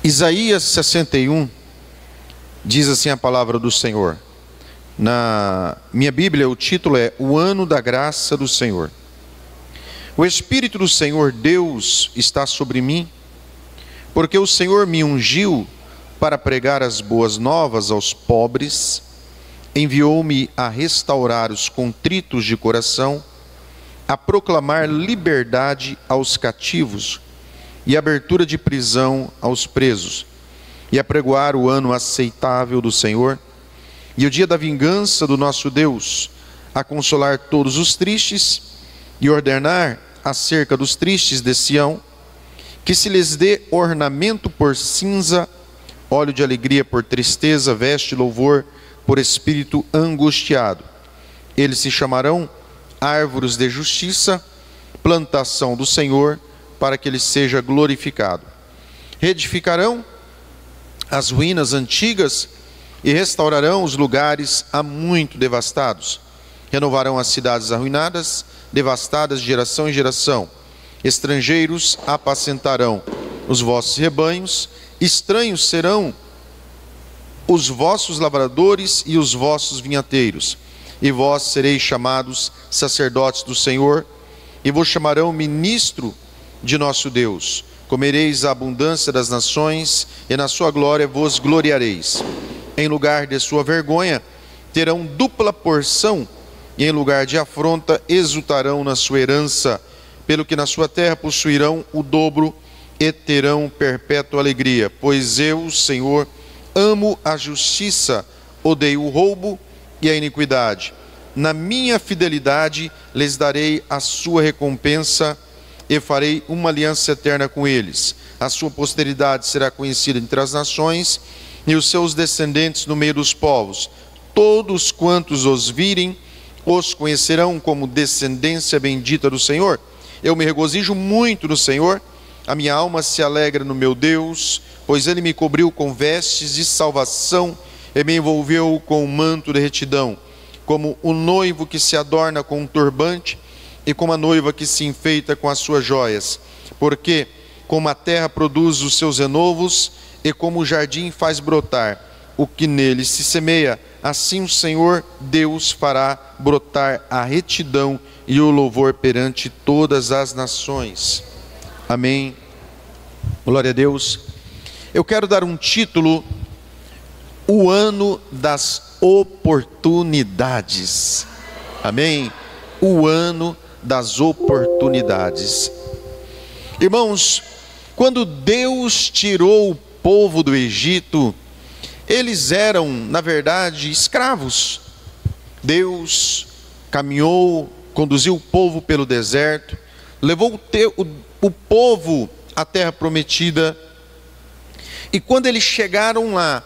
Isaías 61 diz assim a palavra do Senhor. Na minha Bíblia o título é O Ano da Graça do Senhor. O Espírito do Senhor Deus está sobre mim, porque o Senhor me ungiu para pregar as boas novas aos pobres, enviou-me a restaurar os contritos de coração, a proclamar liberdade aos cativos e abertura de prisão aos presos, e a pregoar o ano aceitável do Senhor, e o dia da vingança do nosso Deus, a consolar todos os tristes, e ordenar acerca dos tristes de Sião, que se lhes dê ornamento por cinza, óleo de alegria por tristeza, veste de louvor por espírito angustiado. Eles se chamarão árvores de justiça, plantação do Senhor, para que ele seja glorificado. Reedificarão as ruínas antigas e restaurarão os lugares há muito devastados. Renovarão as cidades arruinadas, devastadas de geração em geração. Estrangeiros apacentarão os vossos rebanhos, estranhos serão os vossos lavradores e os vossos vinhateiros. E vós sereis chamados sacerdotes do Senhor, e vos chamarão ministro de nosso Deus. Comereis a abundância das nações, e na sua glória vos gloriareis. Em lugar de sua vergonha, terão dupla porção, e em lugar de afronta, exultarão na sua herança, pelo que na sua terra possuirão o dobro, e terão perpétua alegria. Pois eu, Senhor, amo a justiça, odeio o roubo e a iniquidade. Na minha fidelidade lhes darei a sua recompensa, e farei uma aliança eterna com eles. A sua posteridade será conhecida entre as nações, e os seus descendentes no meio dos povos. Todos quantos os virem, os conhecerão como descendência bendita do Senhor. Eu me regozijo muito no Senhor, a minha alma se alegra no meu Deus, pois ele me cobriu com vestes de salvação, e me envolveu com um manto de retidão, como o noivo que se adorna com um turbante, e como a noiva que se enfeita com as suas joias. Porque como a terra produz os seus renovos, e como o jardim faz brotar o que nele se semeia, assim o Senhor Deus fará brotar a retidão e o louvor perante todas as nações. Amém. Glória a Deus. Eu quero dar um título: o ano das oportunidades. Amém. O ano das oportunidades. Irmãos, quando Deus tirou o povo do Egito, eles eram, na verdade, escravos. Deus caminhou, conduziu o povo pelo deserto, levou o povo à terra prometida, e quando eles chegaram lá,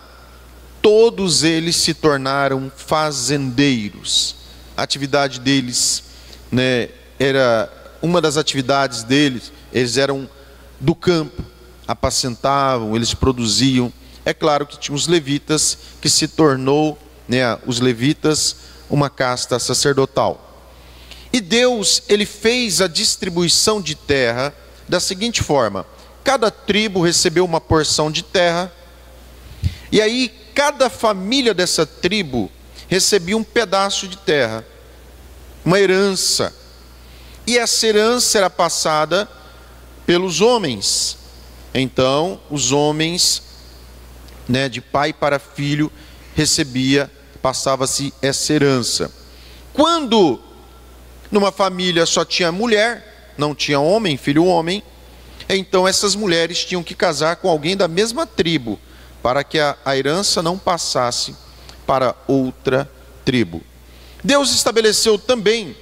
todos eles se tornaram fazendeiros. A atividade deles, era uma das atividades deles, eles eram do campo, apacentavam, eles produziam. É claro que tinha os levitas, que se tornou, os levitas, uma casta sacerdotal. E Deus, ele fez a distribuição de terra da seguinte forma: cada tribo recebeu uma porção de terra, e aí cada família dessa tribo recebia um pedaço de terra, uma herança. E essa herança era passada pelos homens. Então, os homens, de pai para filho, passava-se essa herança. Quando numa família só tinha mulher, não tinha homem, filho homem, então essas mulheres tinham que casar com alguém da mesma tribo, para que a herança não passasse para outra tribo. Deus estabeleceu também,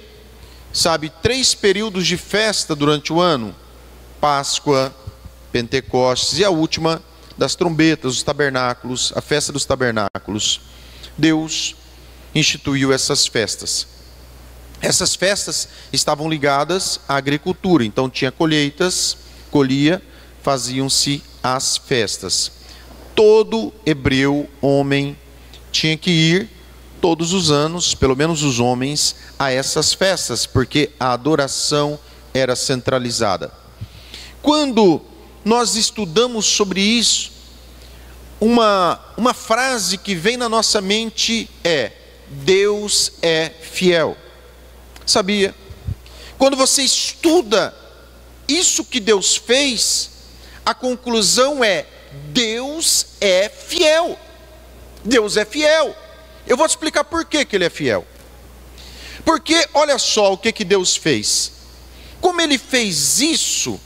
3 períodos de festa durante o ano: Páscoa, Pentecostes e a última das trombetas, os tabernáculos, a festa dos tabernáculos. Deus instituiu essas festas. Essas festas estavam ligadas à agricultura, então tinha colheitas, colhia, faziam-se as festas. Todo hebreu, homem, tinha que ir todos os anos, pelo menos os homens, a essas festas, porque a adoração era centralizada. Quando nós estudamos sobre isso, uma frase que vem na nossa mente é: Deus é fiel. Sabia? Quando você estuda isso que Deus fez, a conclusão é: Deus é fiel. Deus é fiel. Eu vou te explicar por que Ele é fiel. Porque olha só o que Deus fez. Como Ele fez isso,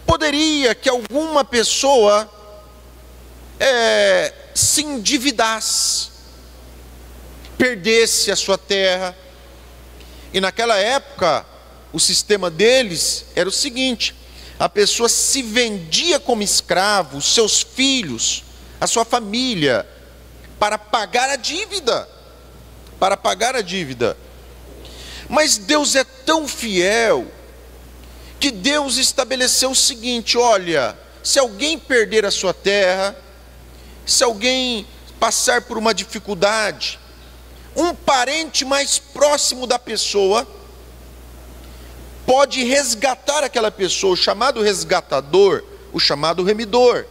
poderia que alguma pessoa se endividasse, perdesse a sua terra. E naquela época, o sistema deles era o seguinte: a pessoa se vendia como escravo, os seus filhos, a sua família, para pagar a dívida. Mas Deus é tão fiel, que Deus estabeleceu o seguinte: olha, se alguém perder a sua terra, se alguém passar por uma dificuldade, um parente mais próximo da pessoa pode resgatar aquela pessoa, o chamado resgatador, o chamado remidor.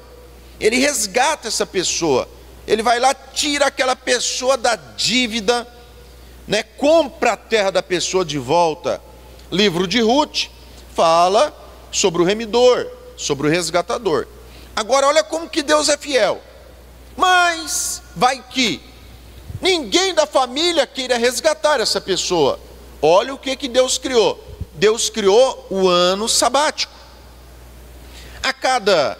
Ele resgata essa pessoa, ele vai lá, tira aquela pessoa da dívida, compra a terra da pessoa de volta. Livro de Ruth fala sobre o remidor, sobre o resgatador. Agora olha como que Deus é fiel. Mas vai que ninguém da família queira resgatar essa pessoa. Olha o que Deus criou. Deus criou o ano sabático. A cada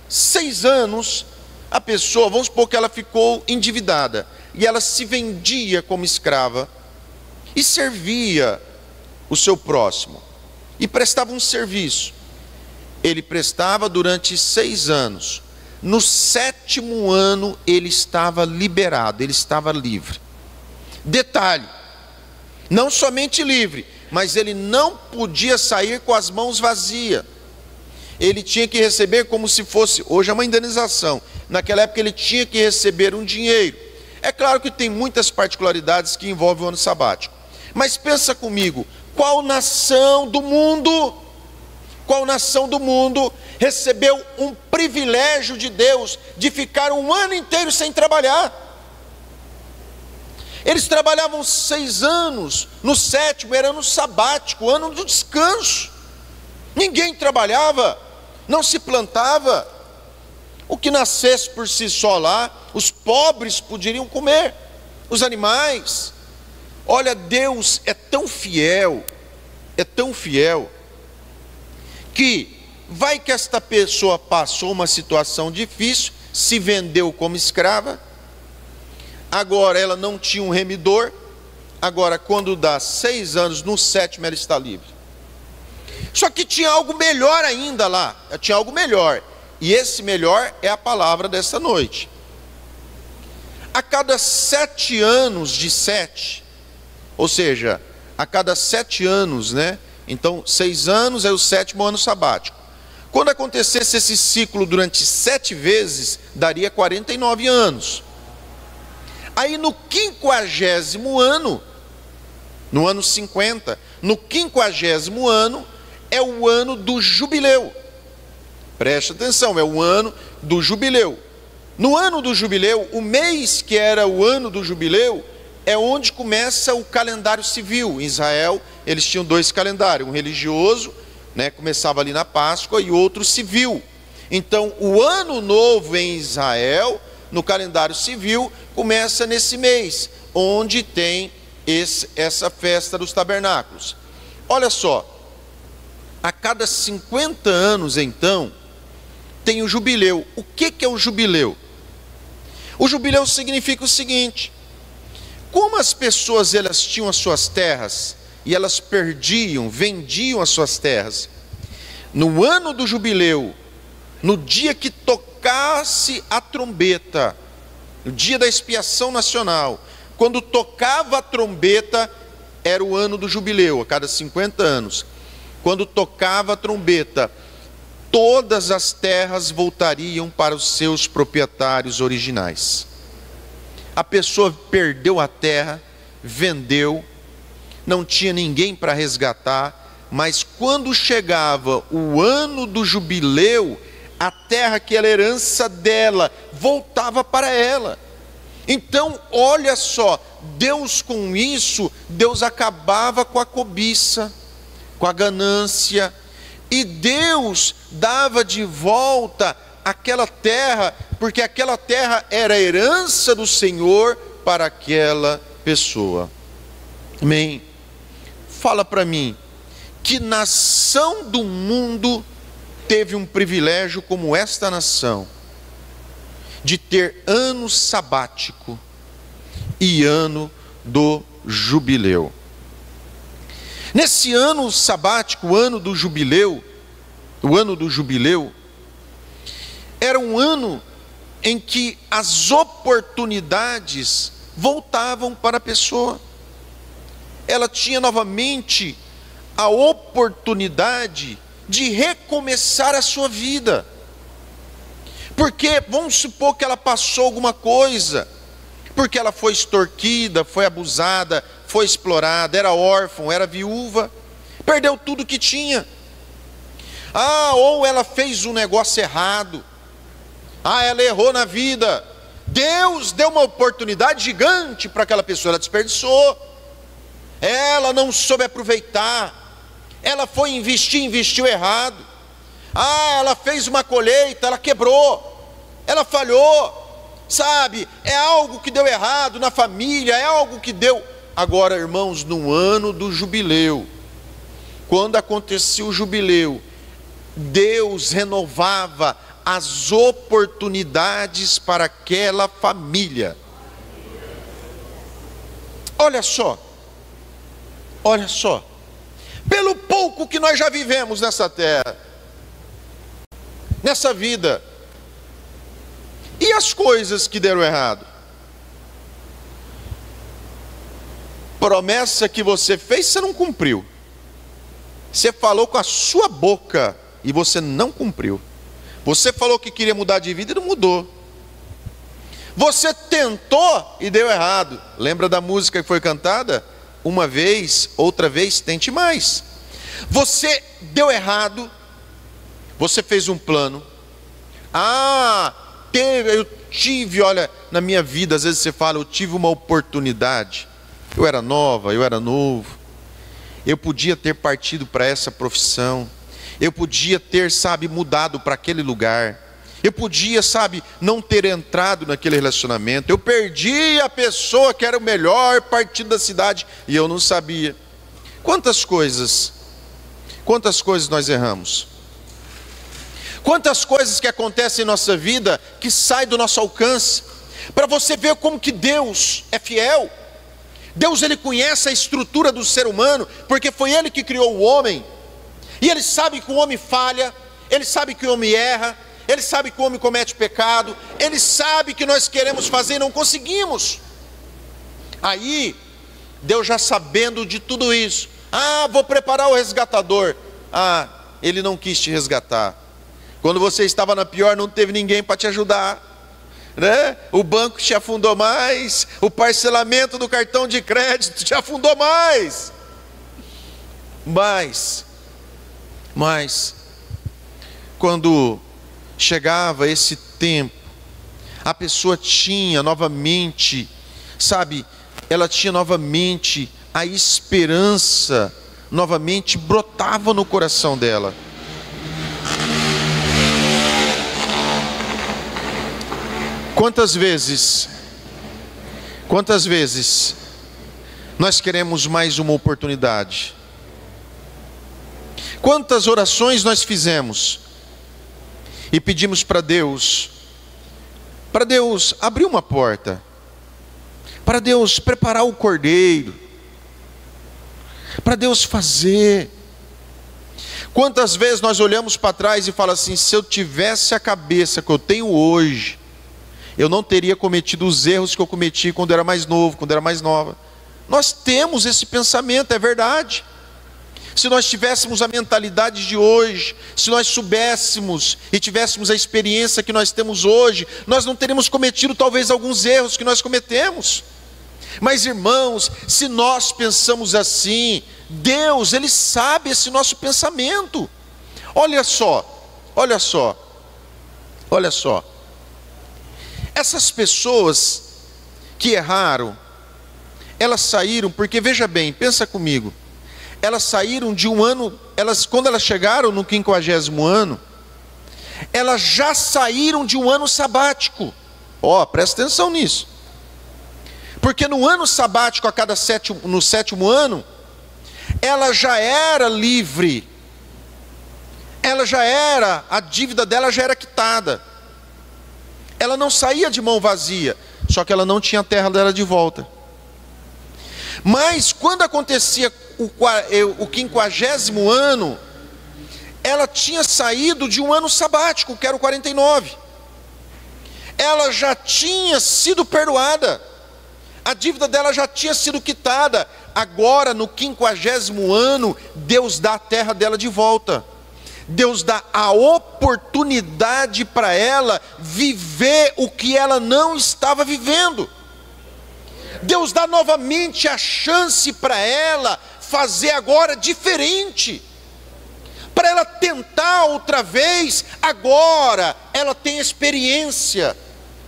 6 anos, a pessoa, vamos supor que ela ficou endividada, e ela se vendia como escrava, e servia o seu próximo, e prestava um serviço. Ele prestava durante 6 anos. No 7º ano, ele estava liberado, ele estava livre. Detalhe, não somente livre, mas ele não podia sair com as mãos vazias. Ele tinha que receber como se fosse, hoje é uma indenização, naquela época ele tinha que receber um dinheiro. É claro que tem muitas particularidades que envolvem o ano sabático, mas pensa comigo, qual nação do mundo recebeu um privilégio de Deus de ficar um ano inteiro sem trabalhar? Eles trabalhavam 6 anos, no 7º era ano sabático, ano do descanso. Ninguém trabalhava, não se plantava. O que nascesse por si só lá, os pobres poderiam comer, os animais. Olha, Deus é tão fiel, que vai que esta pessoa passou uma situação difícil, se vendeu como escrava, agora ela não tinha um remidor, agora quando dá 6 anos, no 7º ela está livre. Só que tinha algo melhor ainda lá, tinha algo melhor, e esse melhor é a palavra dessa noite. A cada 7 anos de 7, ou seja, a cada 7 anos, então 6 anos é o 7º ano sabático. Quando acontecesse esse ciclo durante 7 vezes, daria 49 anos. Aí no 50º ano, no ano 50, no 50º ano, é o ano do jubileu. Preste atenção, é o ano do jubileu. No ano do jubileu, o mês que era o ano do jubileu, é onde começa o calendário civil. Em Israel, eles tinham 2 calendários, um religioso, começava ali na Páscoa, e outro civil. Então, o ano novo em Israel, no calendário civil, começa nesse mês, onde tem essa festa dos tabernáculos. Olha só, a cada 50 anos, então, tem o jubileu. O que é o jubileu? O jubileu significa o seguinte: como as pessoas elas tinham as suas terras e elas vendiam as suas terras, no ano do jubileu, no dia que tocasse a trombeta, no dia da expiação nacional, quando tocava a trombeta, era o ano do jubileu, a cada 50 anos. Quando tocava a trombeta, todas as terras voltariam para os seus proprietários originais. A pessoa perdeu a terra, vendeu, não tinha ninguém para resgatar, mas quando chegava o ano do jubileu, a terra que era herança dela voltava para ela. Então, olha só, Deus com isso, Deus acabava com a cobiça, com a ganância, e Deus dava de volta aquela terra, porque aquela terra era herança do Senhor para aquela pessoa. Amém? Fala para mim, que nação do mundo teve um privilégio como esta nação, de ter ano sabático e ano do jubileu? Nesse ano sabático, o ano do jubileu, era um ano em que as oportunidades voltavam para a pessoa. Ela tinha novamente a oportunidade de recomeçar a sua vida. Porque vamos supor que ela passou alguma coisa, porque ela foi extorquida, foi abusada, foi explorada, era órfã, era viúva, perdeu tudo que tinha. Ou ela fez um negócio errado, ela errou na vida. Deus deu uma oportunidade gigante para aquela pessoa, ela desperdiçou, ela não soube aproveitar, ela foi investiu errado. Ela fez uma colheita, ela quebrou, ela falhou, sabe? É algo que deu errado na família, é algo que deu. Agora, irmãos, no ano do jubileu, quando acontecia o jubileu, Deus renovava as oportunidades para aquela família. Olha só, pelo pouco que nós já vivemos nessa terra, nessa vida, e as coisas que deram errado? Promessa que você fez, você não cumpriu. Você falou com a sua boca e você não cumpriu. Você falou que queria mudar de vida e não mudou. Você tentou e deu errado. Lembra da música que foi cantada? Uma vez, outra vez, tente mais. Você deu errado. Você fez um plano. Eu tive, olha, na minha vida, às vezes você fala, eu tive uma oportunidade. Eu era nova, eu era novo. Eu podia ter partido para essa profissão. Eu podia ter, mudado para aquele lugar. Eu podia, não ter entrado naquele relacionamento. Eu perdi a pessoa que era o melhor partido da cidade e eu não sabia. Quantas coisas nós erramos? Quantas coisas que acontecem em nossa vida que saem do nosso alcance? Para você ver como que Deus é fiel. Deus, Ele conhece a estrutura do ser humano, porque foi Ele que criou o homem. E Ele sabe que o homem falha, Ele sabe que o homem erra, Ele sabe que o homem comete pecado, Ele sabe que nós queremos fazer e não conseguimos. Aí, Deus já sabendo de tudo isso, vou preparar o resgatador. Ele não quis te resgatar. Quando você estava na pior, não teve ninguém para te ajudar, né? O banco te afundou mais, o parcelamento do cartão de crédito te afundou mais. Mas quando chegava esse tempo, a pessoa tinha novamente, ela tinha novamente a esperança, novamente brotava no coração dela. Quantas vezes nós queremos mais uma oportunidade? Quantas orações nós fizemos e pedimos para Deus abrir uma porta, para Deus preparar o cordeiro, para Deus fazer. Quantas vezes nós olhamos para trás e falamos assim, se eu tivesse a cabeça que eu tenho hoje, eu não teria cometido os erros que eu cometi quando era mais novo, quando era mais nova. Nós temos esse pensamento, é verdade. Se nós tivéssemos a mentalidade de hoje, se nós soubéssemos e tivéssemos a experiência que nós temos hoje, nós não teríamos cometido talvez alguns erros que nós cometemos. Mas irmãos, se nós pensamos assim, Deus, Ele sabe esse nosso pensamento. Olha só, Olha só, essas pessoas que erraram, elas saíram, porque veja bem, pensa comigo, elas saíram de um ano, quando elas chegaram no 50º ano, elas já saíram de um ano sabático. Presta atenção nisso, porque no ano sabático, no 7º ano, ela já era livre, a dívida dela já era quitada, ela não saía de mão vazia, só que ela não tinha a terra dela de volta. Mas quando acontecia o 50º ano, ela tinha saído de um ano sabático, que era o 49. Ela já tinha sido perdoada, a dívida dela já tinha sido quitada. Agora no 50º ano, Deus dá a terra dela de volta. Deus dá a oportunidade para ela viver o que ela não estava vivendo. Deus dá novamente a chance para ela fazer agora diferente, para ela tentar outra vez. Agora ela tem experiência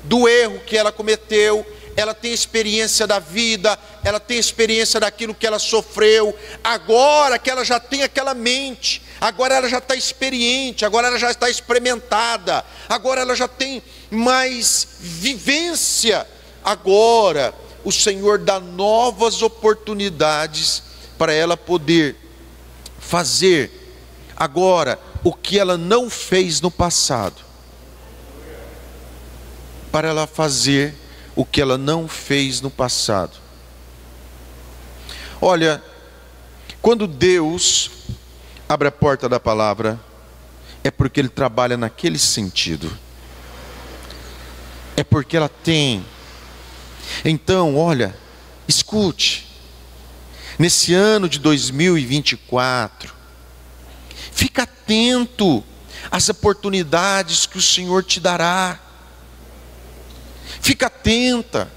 do erro que ela cometeu, ela tem experiência da vida, ela tem experiência daquilo que ela sofreu. Agora que ela já tem aquela mente, agora ela já está experiente, agora ela já está experimentada, agora ela já tem mais vivência. Agora o Senhor dá novas oportunidades para ela poder fazer agora o que ela não fez no passado, para ela fazer o que ela não fez no passado. Olha, quando Deus abre a porta da palavra, é porque Ele trabalha naquele sentido, é porque ela tem. Então, olha, escute, nesse ano de 2024, fica atento às oportunidades que o Senhor te dará. Fica atenta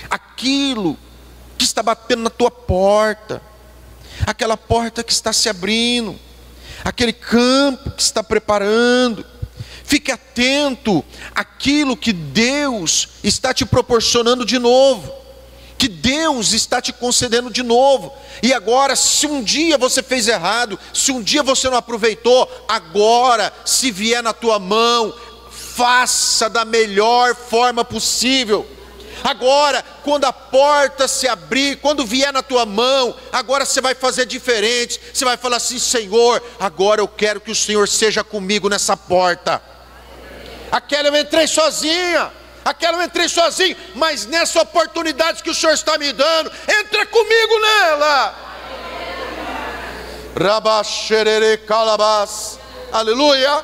àquilo que está batendo na tua porta, aquela porta que está se abrindo, aquele campo que está preparando. Fique atento àquilo que Deus está te proporcionando de novo, que Deus está te concedendo de novo. E agora, se um dia você fez errado, se um dia você não aproveitou, agora, se vier na tua mão, faça da melhor forma possível. Agora, quando a porta se abrir, quando vier na tua mão, agora você vai fazer diferente. Você vai falar assim: Senhor, agora eu quero que o Senhor seja comigo nessa porta. Aquela eu entrei sozinha, mas nessa oportunidade que o Senhor está me dando, entra comigo nela. Rabaxerere calabás. Aleluia,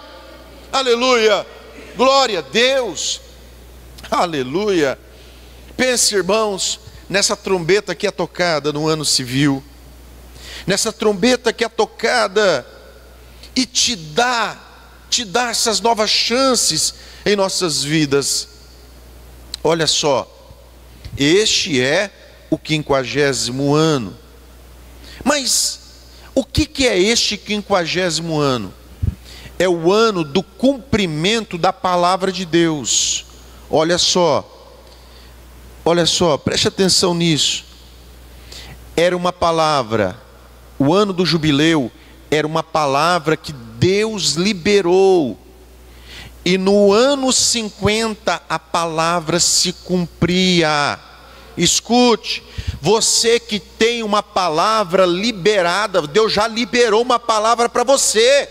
aleluia. Glória a Deus, aleluia. Pense, irmãos, nessa trombeta que é tocada no ano civil, nessa trombeta que é tocada e te dá essas novas chances em nossas vidas. Olha só, este é o 50º ano. Mas o que é este 50º ano? É o ano do cumprimento da palavra de Deus. Olha só, preste atenção nisso. Era uma palavra, o ano do jubileu era uma palavra que Deus liberou. E no ano 50 a palavra se cumpria. Escute, você que tem uma palavra liberada, Deus já liberou uma palavra para você.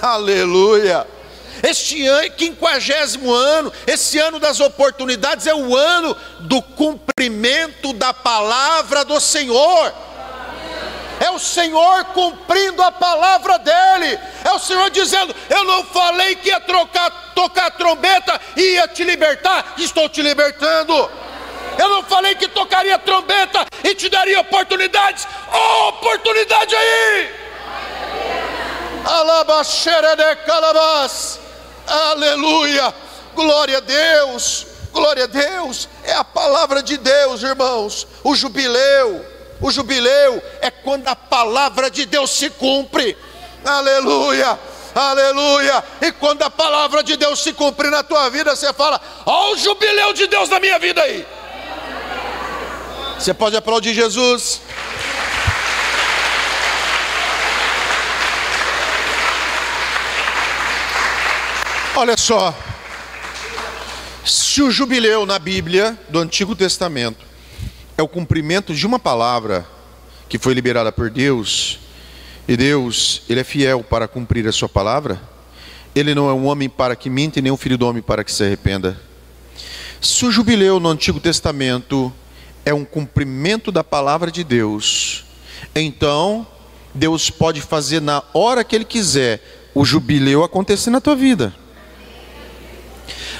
Aleluia. Este ano, 50º ano, esse ano das oportunidades, é o ano do cumprimento da palavra do Senhor. É o Senhor cumprindo a palavra dele. É o Senhor dizendo: eu não falei que ia tocar a trombeta e ia te libertar, estou te libertando. Eu não falei que tocaria a trombeta e te daria oportunidades. Oportunidade aí. Alabaxera de calabás. Aleluia, glória a Deus, glória a Deus. É a palavra de Deus, irmãos. O jubileu é quando a palavra de Deus se cumpre. Aleluia, aleluia. E quando a palavra de Deus se cumprir na tua vida, você fala: ó o jubileu de Deus na minha vida aí. Você pode aplaudir Jesus. Olha só, se o jubileu na Bíblia do Antigo Testamento é o cumprimento de uma palavra que foi liberada por Deus, e Deus, Ele é fiel para cumprir a sua palavra, Ele não é um homem para que minta, nem um filho do homem para que se arrependa. Se o jubileu no Antigo Testamento é um cumprimento da palavra de Deus, então Deus pode fazer na hora que Ele quiser o jubileu acontecer na tua vida.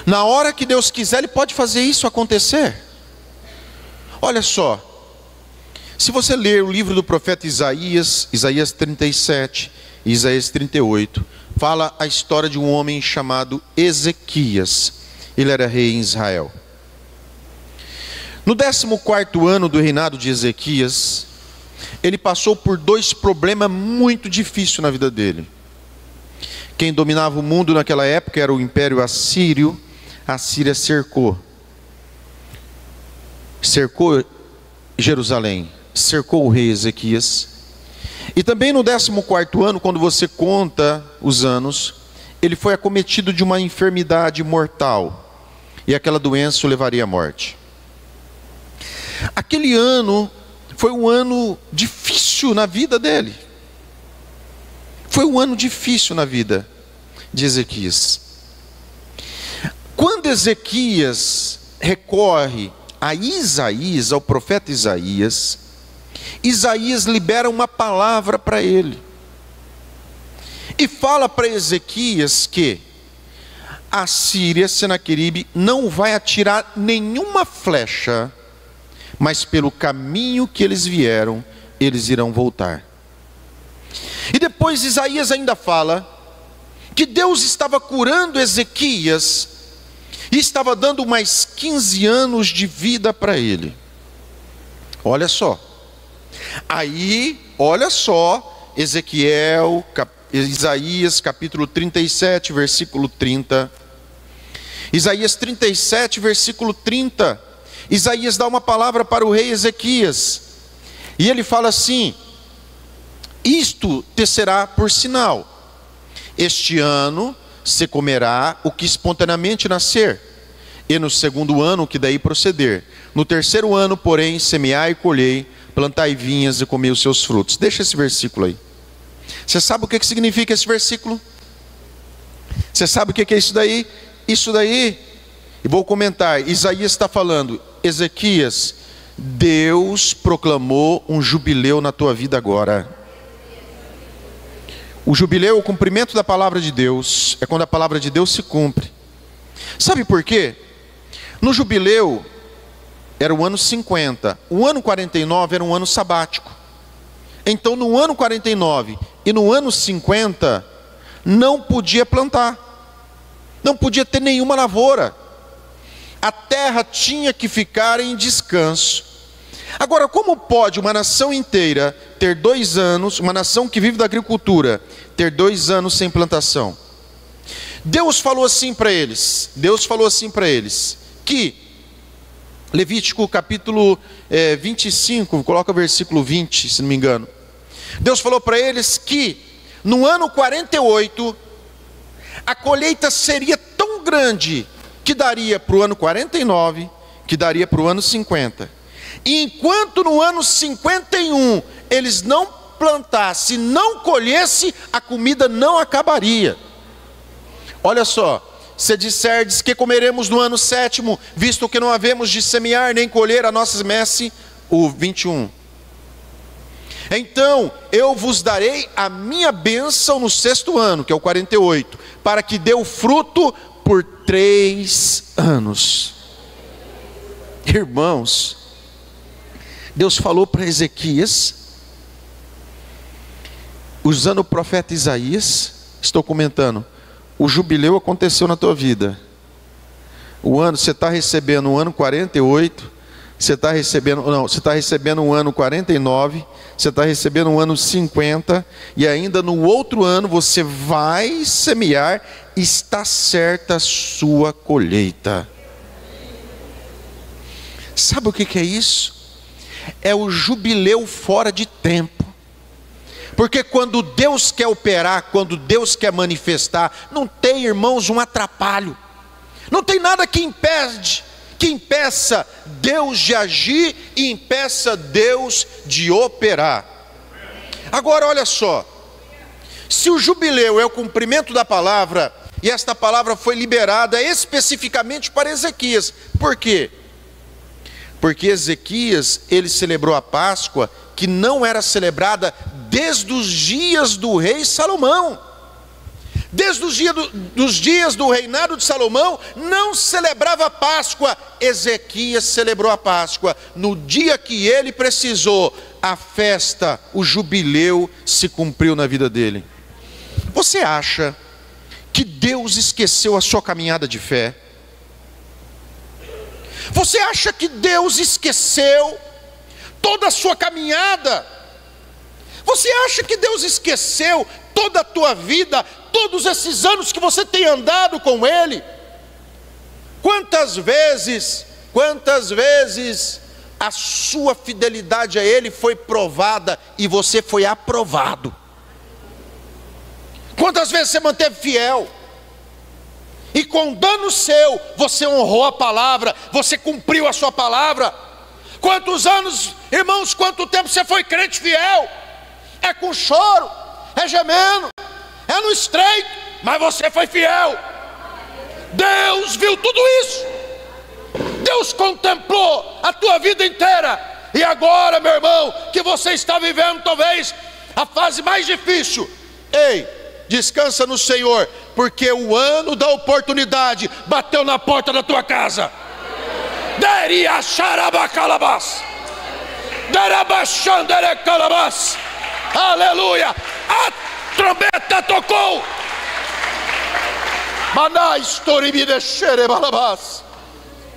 Na hora que Deus quiser, Ele pode fazer isso acontecer. Olha só, se você ler o livro do profeta Isaías, Isaías 37 e Isaías 38, fala a história de um homem chamado Ezequias. Ele era rei em Israel. No 14º ano do reinado de Ezequias, ele passou por 2 problemas muito difíceis na vida dele. Quem dominava o mundo naquela época era o Império Assírio. A Síria cercou Jerusalém, cercou o rei Ezequias. E também no 14º ano, quando você conta os anos, ele foi acometido de uma enfermidade mortal, e aquela doença o levaria à morte. Aquele ano foi um ano difícil na vida dele. Foi um ano difícil na vida de Ezequias. Quando Ezequias recorre a Isaías, ao profeta Isaías, Isaías libera uma palavra para ele. E fala para Ezequias que a Síria, Senaqueribe, não vai atirar nenhuma flecha, mas pelo caminho que eles vieram, eles irão voltar. E depois Isaías ainda fala que Deus estava curando Ezequias e estava dando mais 15 anos de vida para ele. Olha só. Aí, olha só, Isaías capítulo 37, versículo 30. Isaías 37, versículo 30. Isaías dá uma palavra para o rei Ezequias. E ele fala assim: isto te será por sinal. Este ano se comerá o que espontaneamente nascer, e no 2º ano o que daí proceder. No 3º ano, porém, semeai e colhei, plantai vinhas e comei os seus frutos. Deixa esse versículo aí. Você sabe o que significa esse versículo? Você sabe o que é isso daí? Isso daí, e vou comentar, Isaías está falando: Ezequias, Deus proclamou um jubileu na tua vida agora. O jubileu, o cumprimento da palavra de Deus, é quando a palavra de Deus se cumpre. Sabe por quê? No jubileu, era o ano 50. O ano 49 era um ano sabático. Então no ano 49 e no ano 50, não podia plantar. Não podia ter nenhuma lavoura. A terra tinha que ficar em descanso. Agora, como pode uma nação inteira ter 2 anos, uma nação que vive da agricultura, ter 2 anos sem plantação? Deus falou assim para eles, que, Levítico capítulo 25, coloca o versículo 20, se não me engano. Deus falou para eles que, no ano 48, a colheita seria tão grande, que daria para o ano 49, que daria para o ano 50. E enquanto no ano 51 eles não plantassem, não colhessem, a comida não acabaria. Olha só, se disserdes que comeremos no ano 7º, visto que não havemos de semear nem colher a nossa messe, o 21. Então eu vos darei a minha bênção no 6º ano, que é o 48, para que dê o fruto por 3 anos. Irmãos, Deus falou para Ezequias, usando o profeta Isaías. Estou comentando, o jubileu aconteceu na tua vida. O ano, você está recebendo o ano 48, você está recebendo o ano 49, você está recebendo um ano 50, e ainda no outro ano você vai semear, está certa a sua colheita. Sabe o que é isso? É o jubileu fora de tempo. Porque quando Deus quer operar, quando Deus quer manifestar, não tem, irmãos, um atrapalho. Não tem nada que impeça Deus de agir e impeça Deus de operar. Agora olha só, se o jubileu é o cumprimento da palavra, e esta palavra foi liberada especificamente para Ezequias, por quê? Porque Ezequias, ele celebrou a Páscoa, que não era celebrada desde os dias do rei Salomão. Desde os dias do reinado de Salomão, não celebrava a Páscoa. Ezequias celebrou a Páscoa. No dia que ele precisou, a festa, o jubileu se cumpriu na vida dele. Você acha que Deus esqueceu a sua caminhada de fé? Você acha que Deus esqueceu toda a sua caminhada? Você acha que Deus esqueceu toda a tua vida, todos esses anos que você tem andado com Ele? Quantas vezes a sua fidelidade a Ele foi provada e você foi aprovado? Quantas vezes você manteve fiel? E com dano seu, você honrou a palavra, você cumpriu a sua palavra. Quantos anos, irmãos, quanto tempo você foi crente fiel? É com choro, é gemendo, é no estreito, mas você foi fiel. Deus viu tudo isso. Deus contemplou a tua vida inteira. E agora, meu irmão, que você está vivendo talvez a fase mais difícil, ei, descansa no Senhor, porque o ano da oportunidade bateu na porta da tua casa. Deria xarabacalabás, derabachanderecalabás, aleluia, a trombeta tocou. Manais toribidexerebalabás.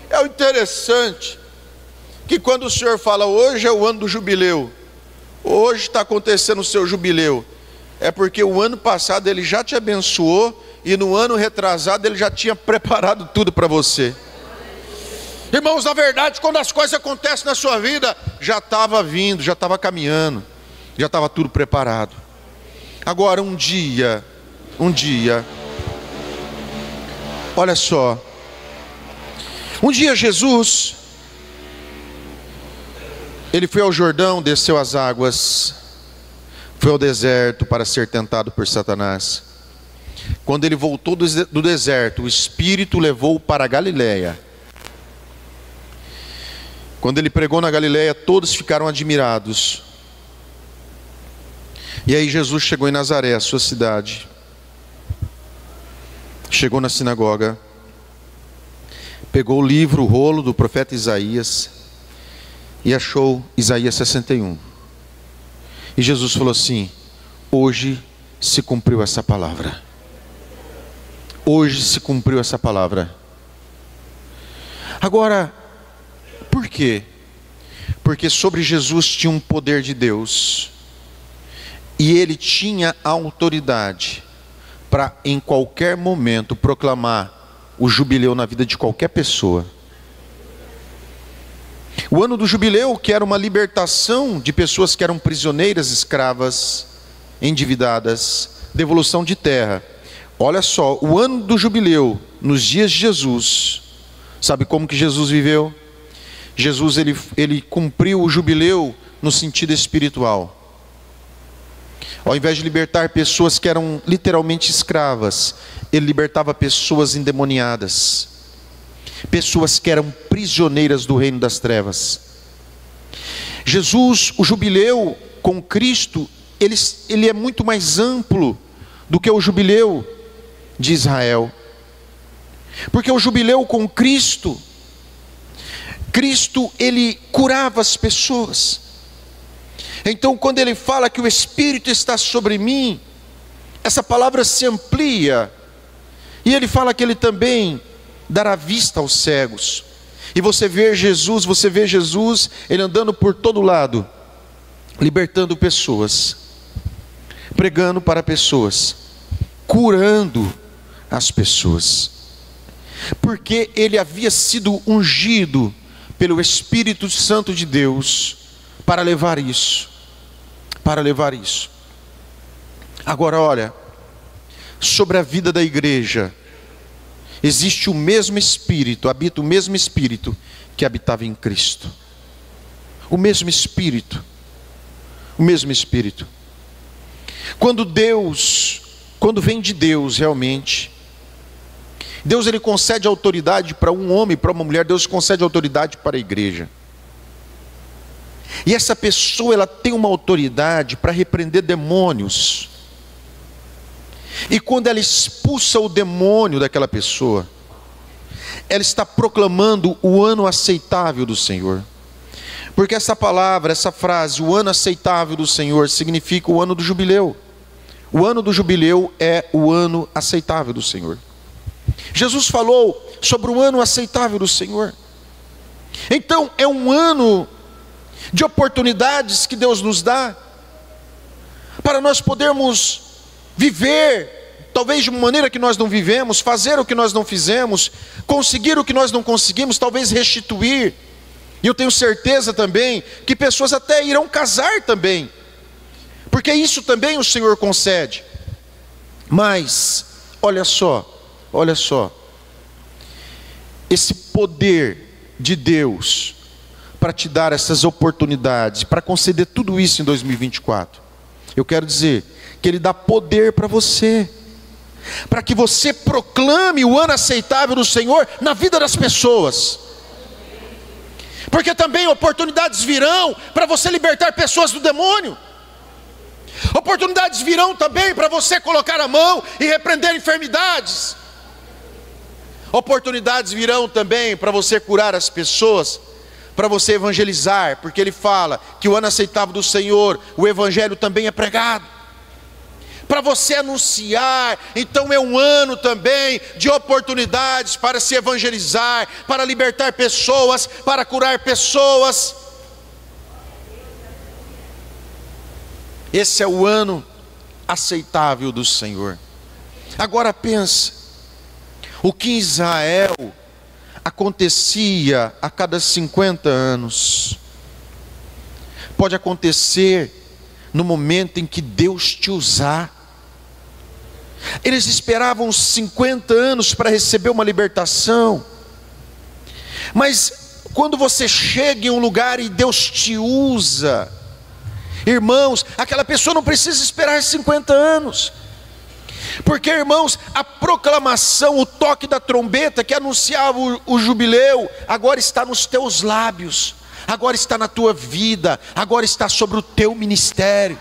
É o interessante que quando o Senhor fala hoje é o ano do jubileu, hoje está acontecendo o seu jubileu, é porque o ano passado Ele já te abençoou e no ano retrasado Ele já tinha preparado tudo para você. Irmãos, na verdade, quando as coisas acontecem na sua vida, já estava vindo, já estava caminhando, já estava tudo preparado. Agora um dia, olha só, um dia Jesus, Ele foi ao Jordão, desceu as águas, foi ao deserto para ser tentado por Satanás. Quando Ele voltou do deserto, o Espírito levou-o para a Galileia. Quando Ele pregou na Galileia, todos ficaram admirados. E aí Jesus chegou em Nazaré, a sua cidade. Chegou na sinagoga, pegou o livro, o rolo do profeta Isaías e achou Isaías 61. E Jesus falou assim: hoje se cumpriu essa palavra. Hoje se cumpriu essa palavra. Agora, por quê? Porque sobre Jesus tinha um poder de Deus. E Ele tinha autoridade para em qualquer momento proclamar o jubileu na vida de qualquer pessoa. O ano do jubileu, que era uma libertação de pessoas que eram prisioneiras, escravas, endividadas, devolução de terra. Olha só, o ano do jubileu, nos dias de Jesus, sabe como que Jesus viveu? Jesus, ele cumpriu o jubileu no sentido espiritual. Ao invés de libertar pessoas que eram literalmente escravas, Ele libertava pessoas endemoniadas, pessoas que eram prisioneiras do reino das trevas. Jesus, o jubileu com Cristo, ele é muito mais amplo do que o jubileu de Israel. Porque o jubileu com Cristo, Ele curava as pessoas. Então, quando Ele fala que o Espírito está sobre mim, essa palavra se amplia. E Ele fala que Ele também dará vista aos cegos. E você vê Jesus, Ele andando por todo lado, libertando pessoas, pregando para pessoas, curando as pessoas, porque ele havia sido ungido pelo Espírito Santo de Deus para levar isso, Agora olha, sobre a vida da igreja, existe o mesmo Espírito, habita o mesmo Espírito que habitava em Cristo. O mesmo Espírito. Quando vem de Deus realmente, Deus ele concede autoridade para um homem, para uma mulher, Deus concede autoridade para a igreja. E essa pessoa ela tem uma autoridade para repreender demônios. E quando ela expulsa o demônio daquela pessoa, ela está proclamando o ano aceitável do Senhor. Porque essa palavra, essa frase, o ano aceitável do Senhor, significa o ano do jubileu. O ano do jubileu é o ano aceitável do Senhor. Jesus falou sobre o ano aceitável do Senhor. Então é um ano de oportunidades que Deus nos dá, para nós podermos viver, talvez de uma maneira que nós não vivemos, fazer o que nós não fizemos, conseguir o que nós não conseguimos, talvez restituir. E eu tenho certeza também que pessoas até irão casar também, porque isso também o Senhor concede. Mas, olha só, esse poder de Deus para te dar essas oportunidades, para conceder tudo isso em 2024, eu quero dizer que Ele dá poder para você, para que você proclame o ano aceitável do Senhor na vida das pessoas. Porque também oportunidades virão para você libertar pessoas do demônio. Oportunidades virão também para você colocar a mão e repreender enfermidades. Oportunidades virão também para você curar as pessoas, para você evangelizar, porque ele fala que o ano aceitável do Senhor, o evangelho também é pregado. Para você anunciar, então é um ano também de oportunidades para se evangelizar, para libertar pessoas, para curar pessoas. Esse é o ano aceitável do Senhor. Agora pensa, o que em Israel acontecia a cada 50 anos, pode acontecer no momento em que Deus te usar. Eles esperavam 50 anos para receber uma libertação, mas quando você chega em um lugar e Deus te usa, irmãos, aquela pessoa não precisa esperar 50 anos, porque irmãos, a proclamação, o toque da trombeta que anunciava o jubileu, agora está nos teus lábios, agora está na tua vida, agora está sobre o teu ministério.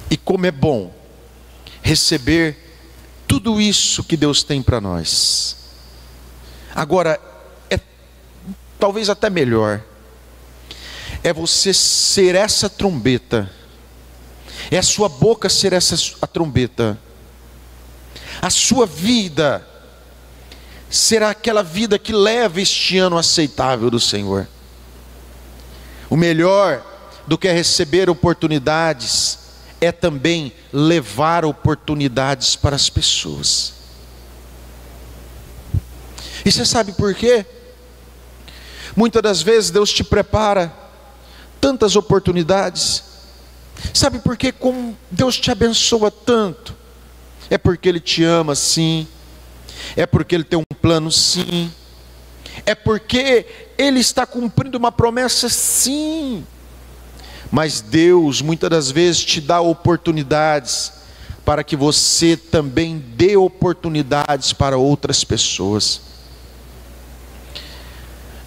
E como é bom receber tudo isso que Deus tem para nós. Agora, talvez até melhor, é você ser essa trombeta, é a sua boca ser a trombeta, a sua vida será aquela vida que leva este ano aceitável do Senhor. O melhor do que receber oportunidades é também levar oportunidades para as pessoas. E você sabe por quê? Muitas das vezes Deus te prepara tantas oportunidades. Sabe por quê? Como Deus te abençoa tanto? É porque Ele te ama, sim. É porque Ele tem um plano, sim. É porque Ele está cumprindo uma promessa, sim. Mas Deus muitas das vezes te dá oportunidades para que você também dê oportunidades para outras pessoas.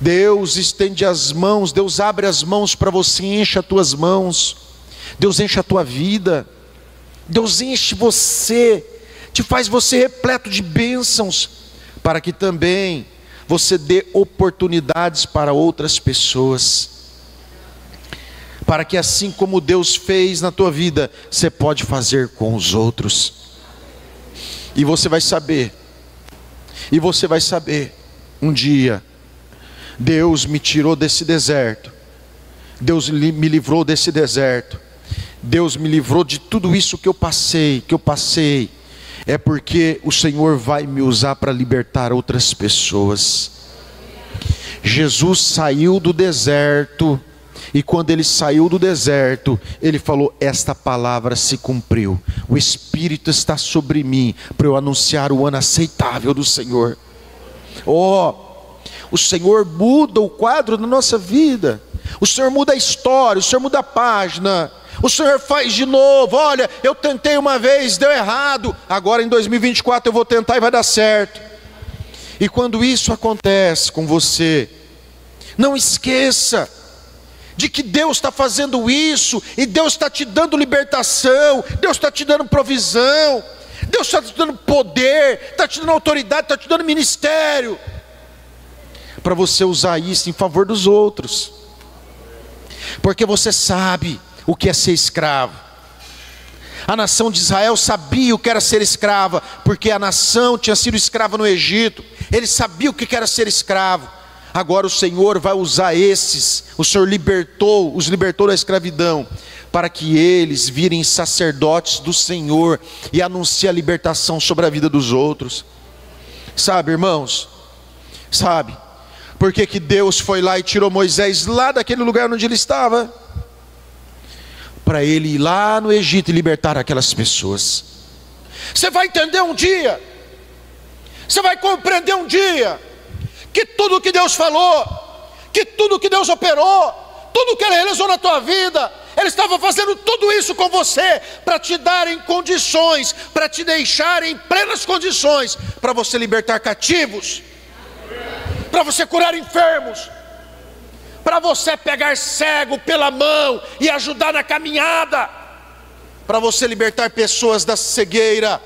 Deus estende as mãos, Deus abre as mãos para você, enche as tuas mãos, Deus enche a tua vida, Deus enche você, te faz você repleto de bênçãos, para que também você dê oportunidades para outras pessoas, para que assim como Deus fez na tua vida, você pode fazer com os outros. E você vai saber um dia, Deus me tirou desse deserto, Deus me livrou desse deserto, Deus me livrou de tudo isso que eu passei, é porque o Senhor vai me usar para libertar outras pessoas. Jesus saiu do deserto, e quando ele saiu do deserto, ele falou: esta palavra se cumpriu, o Espírito está sobre mim, para eu anunciar o ano aceitável do Senhor. O Senhor muda o quadro da nossa vida, o Senhor muda a história, o Senhor muda a página, o Senhor faz de novo. Olha, eu tentei uma vez, deu errado, agora em 2024 eu vou tentar e vai dar certo. E quando isso acontece com você, não esqueça de que Deus está fazendo isso, e Deus está te dando libertação, Deus está te dando provisão, Deus está te dando poder, está te dando autoridade, está te dando ministério, para você usar isso em favor dos outros, porque você sabe o que é ser escravo. A nação de Israel sabia o que era ser escrava, porque a nação tinha sido escrava no Egito, eles sabiam o que era ser escravo. Agora o Senhor vai usar o Senhor os libertou da escravidão, para que eles virem sacerdotes do Senhor e anunciem a libertação sobre a vida dos outros. Sabe, irmãos, sabe por que Deus foi lá e tirou Moisés lá daquele lugar onde ele estava? Para ele ir lá no Egito e libertar aquelas pessoas. Você vai entender um dia, você vai compreender um dia, que tudo que Deus falou, que tudo que Deus operou, tudo que Ele realizou na tua vida, Ele estava fazendo tudo isso com você, para te dar em condições, para te deixar em plenas condições, para você libertar cativos, para você curar enfermos, para você pegar cego pela mão e ajudar na caminhada, para você libertar pessoas da cegueira,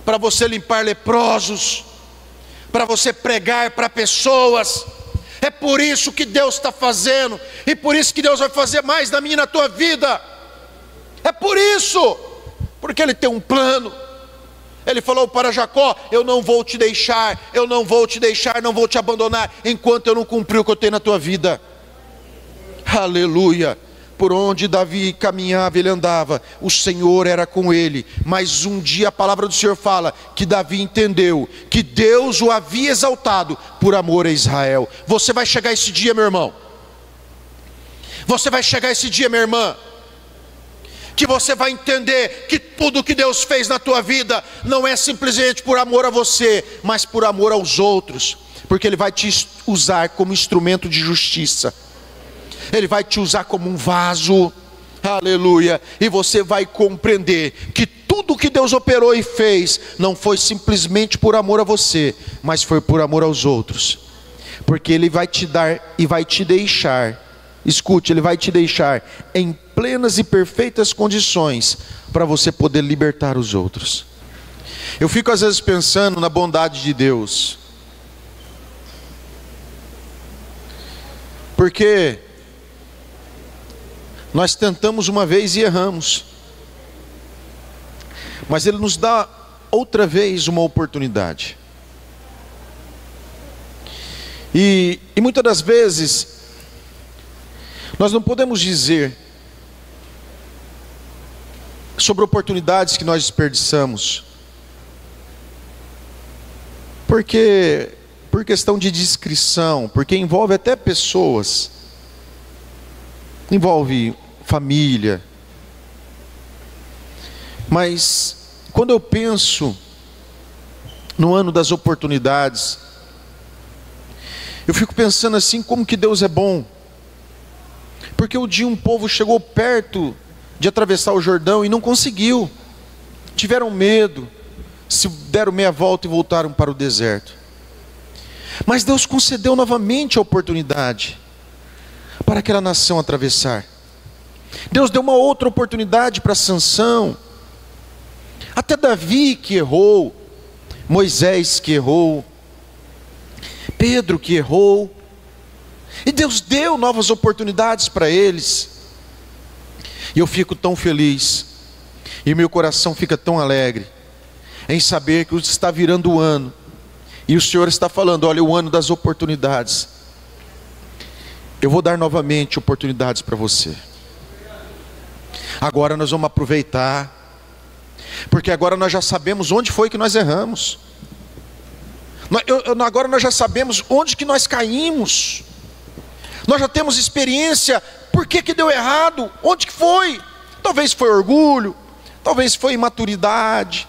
para você limpar leprosos, para você pregar para pessoas. É por isso que Deus está fazendo, e por isso que Deus vai fazer mais na minha e na tua vida. É por isso, porque Ele tem um plano. Ele falou para Jacó: eu não vou te deixar, eu não vou te deixar, não vou te abandonar, enquanto eu não cumprir o que eu tenho na tua vida. Aleluia. Por onde Davi caminhava, ele andava, o Senhor era com ele. Mas um dia a palavra do Senhor fala que Davi entendeu que Deus o havia exaltado por amor a Israel. Você vai chegar esse dia, meu irmão, você vai chegar esse dia, minha irmã, que você vai entender que tudo que Deus fez na tua vida não é simplesmente por amor a você, mas por amor aos outros, porque Ele vai te usar como instrumento de justiça, Ele vai te usar como um vaso. Aleluia. E você vai compreender que tudo que Deus operou e fez não foi simplesmente por amor a você, mas foi por amor aos outros, porque Ele vai te dar e vai te deixar, escute, Ele vai te deixar em plenas e perfeitas condições para você poder libertar os outros. Eu fico às vezes pensando na bondade de Deus, porque nós tentamos uma vez e erramos, mas Ele nos dá outra vez uma oportunidade. E muitas das vezes nós não podemos dizer sobre oportunidades que nós desperdiçamos, porque por questão de discrição, porque envolve até pessoas, envolve família. Mas quando eu penso no ano das oportunidades, eu fico pensando assim, como que Deus é bom. Porque um dia um povo chegou perto de atravessar o Jordão e não conseguiu, tiveram medo, se deram meia volta e voltaram para o deserto. Mas Deus concedeu novamente a oportunidade para aquela nação atravessar. Deus deu uma outra oportunidade para Sansão, até Davi que errou, Moisés que errou, Pedro que errou, e Deus deu novas oportunidades para eles. E eu fico tão feliz, e meu coração fica tão alegre, em saber que está virando o ano, E o Senhor está falando: olha, o ano das oportunidades. Eu vou dar novamente oportunidades para você. Agora nós vamos aproveitar, porque agora nós já sabemos onde foi que nós erramos. Agora nós já sabemos onde que nós caímos. Nós já temos experiência. Por que deu errado? Onde que foi? Talvez foi orgulho, talvez foi imaturidade,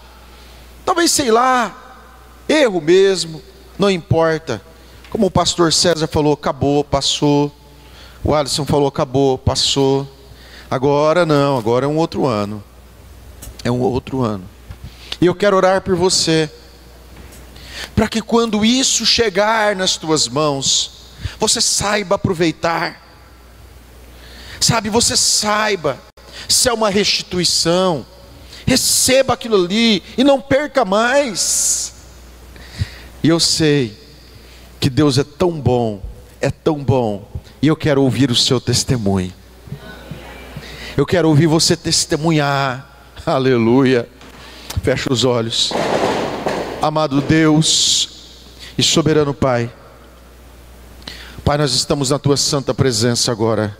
talvez, sei lá, erro mesmo. Não importa. Como o pastor César falou, acabou, passou. O Alisson falou, acabou, passou. Agora não, agora é um outro ano. É um outro ano. E eu quero orar por você, para que quando isso chegar nas tuas mãos, você saiba aproveitar. Sabe, você saiba se é uma restituição. Receba aquilo ali e não perca mais. E eu sei que Deus é tão bom, e eu quero ouvir o seu testemunho. Eu quero ouvir você testemunhar. Aleluia. Fecha os olhos. Amado Deus e soberano Pai, Pai, nós estamos na Tua santa presença agora.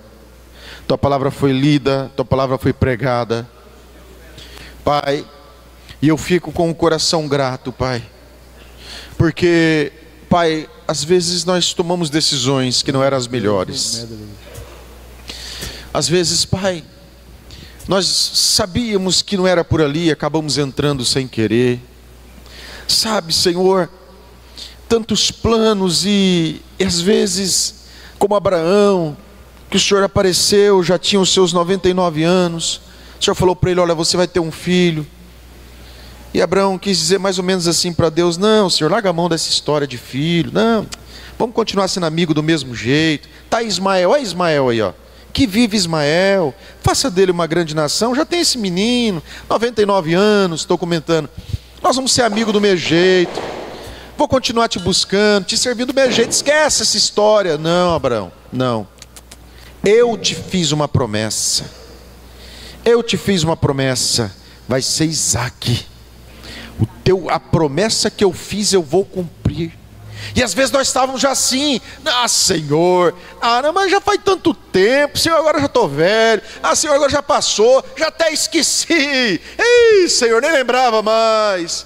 Tua palavra foi lida, Tua palavra foi pregada, Pai, e eu fico com o coração grato, Pai, porque, Pai, às vezes nós tomamos decisões que não eram as melhores. Às vezes, Pai, nós sabíamos que não era por ali, acabamos entrando sem querer. Sabe, Senhor, tantos planos e às vezes, como Abraão, que o Senhor apareceu, já tinha os seus 99 anos. O Senhor falou para ele: olha, você vai ter um filho. E Abraão quis dizer mais ou menos assim para Deus: não, Senhor, larga a mão dessa história de filho. Não, vamos continuar sendo amigo do mesmo jeito. Tá Ismael, olha Ismael aí, ó. Que vive Ismael, faça dele uma grande nação. Já tem esse menino, 99 anos, estou comentando. Nós vamos ser amigos do mesmo jeito. Vou continuar te buscando, te servindo do mesmo jeito. Esquece essa história. Não, Abraão, não. Eu te fiz uma promessa. Eu te fiz uma promessa. Vai ser Isaque. A promessa que eu fiz eu vou cumprir. E às vezes nós estávamos já assim: ah, Senhor, não, mas já faz tanto tempo, Senhor, agora eu já estou velho, Senhor, agora já passou, já até esqueci, ei, Senhor, nem lembrava mais.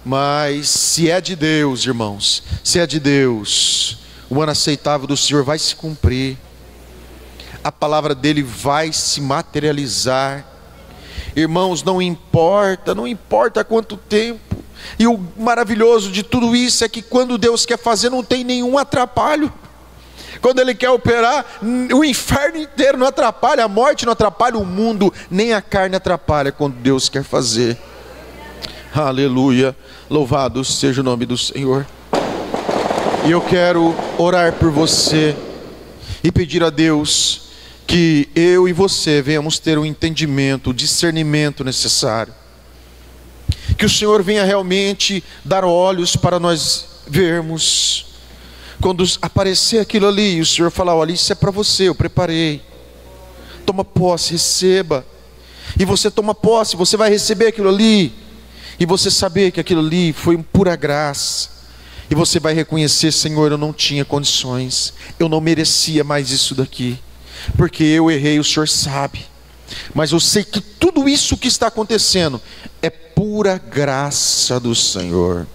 Mas se é de Deus, irmãos, se é de Deus, o ano aceitável do Senhor vai se cumprir, a palavra dele vai se materializar. Irmãos, não importa quanto tempo. E o maravilhoso de tudo isso é que quando Deus quer fazer, não tem nenhum atrapalho. Quando Ele quer operar, o inferno inteiro não atrapalha, a morte não atrapalha, o mundo, nem a carne atrapalha quando Deus quer fazer. Aleluia, louvado seja o nome do Senhor. E eu quero orar por você e pedir a Deus que eu e você venhamos ter o entendimento, o discernimento necessário. Que o Senhor venha realmente dar olhos para nós vermos. Quando aparecer aquilo ali, o Senhor falar: olha, isso é para você, eu preparei. Toma posse, receba. E você toma posse, você vai receber aquilo ali. E você saber que aquilo ali foi pura graça. E você vai reconhecer: Senhor, eu não tinha condições, eu não merecia mais isso daqui, porque eu errei, o Senhor sabe. Mas eu sei que tudo isso que está acontecendo é pura graça do Senhor.